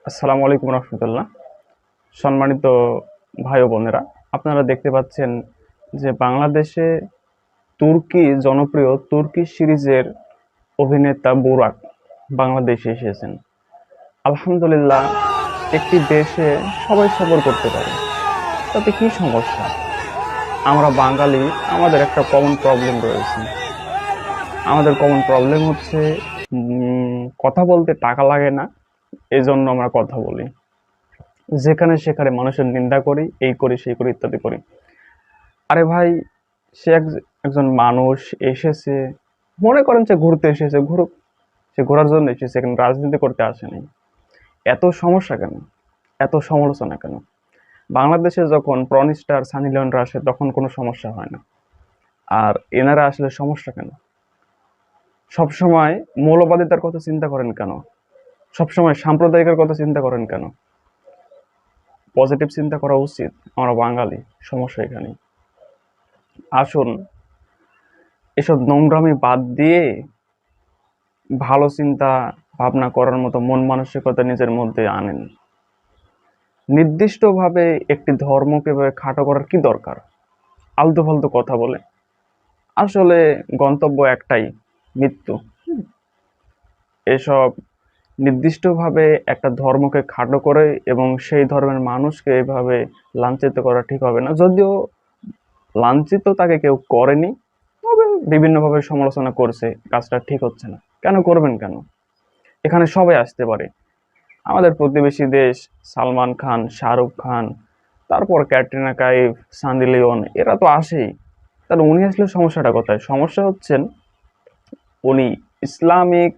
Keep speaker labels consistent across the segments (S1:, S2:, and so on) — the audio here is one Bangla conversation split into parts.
S1: আসসালামু আলাইকুম রহমতুল্লাহ। সম্মানিত ভাই ও বোনেরা, আপনারা দেখতে পাচ্ছেন যে বাংলাদেশে জনপ্রিয় তুর্কি সিরিজের অভিনেতা বুরাক বাংলাদেশে এসেছেন। আলহামদুলিল্লাহ, একটি দেশে সবাই সবর করতে পারে, তাতে কি সমস্যা? আমরা বাঙালি, আমাদের একটা কমন প্রবলেম রয়েছে। আমাদের কমন প্রবলেম হচ্ছে কথা বলতে টাকা লাগে না, এজন্য আমরা কথা বলি। যেখানে সেখানে মানুষের নিন্দা করি, এই করি সেই করি ইত্যাদি করি। আরে ভাই, সে একজন মানুষ এসেছে, মনে করেন যে ঘুরতে এসেছে, ঘুরুক। সে ঘোরার জন্য এসেছে, এখানে রাজনীতি করতে আসেনি। এত সমস্যা কেন? এত সমালোচনা কেন? বাংলাদেশে যখন পর্ন স্টার সানি লিওনরা আসে তখন কোনো সমস্যা হয় না, আর এনারা আসলে সমস্যা কেন? সবসময় মৌলবাদিতার কথা চিন্তা করেন কেন? সবসময় সাম্প্রদায়িকের কথা চিন্তা করেন কেন? পজিটিভ চিন্তা করা উচিত। আমরা বাঙালি, সমস্যা এখানে। আসুন, এসব নোংরামি বাদ দিয়ে ভালো চিন্তা ভাবনা করার মতো মন মানসিকতা নিজের মধ্যে আনেন। নির্দিষ্টভাবে একটি ধর্মকে খাটো করার কি দরকার? আলতু ফালতু কথা বলে আসলে গন্তব্য একটাই, মৃত্যু। এসব নির্দিষ্টভাবে একটা ধর্মকে খাটো করে এবং সেই ধর্মের মানুষকে এভাবে লাঞ্ছিত করা ঠিক হবে না। যদিও লাঞ্ছিত তাকে কেউ করেনি, তবে বিভিন্নভাবে সমালোচনা করছে, কাজটা ঠিক হচ্ছে না। কেন করবেন কেন? এখানে সবাই আসতে পারে। আমাদের প্রতিবেশী দেশ, সালমান খান, শাহরুখ খান, তারপর ক্যাটরিনা কাইফ, সানি লিওন, এরা তো আসেই। তাহলে উনি আসলে সমস্যাটা কোথায়? সমস্যা হচ্ছেন উনি ইসলামিক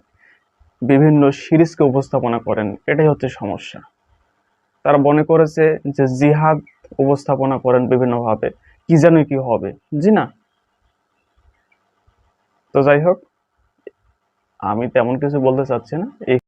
S1: বিভিন্ন সিরিজকে উপস্থাপনা করেন, এটাই হচ্ছে সমস্যা। তারা মনে করেছে যে জিহাদ উপস্থাপনা করেন বিভিন্নভাবে, কি যেন কি হবে। জি না। তো যাই হোক, আমি তেমন কিছু বলতে চাচ্ছি না।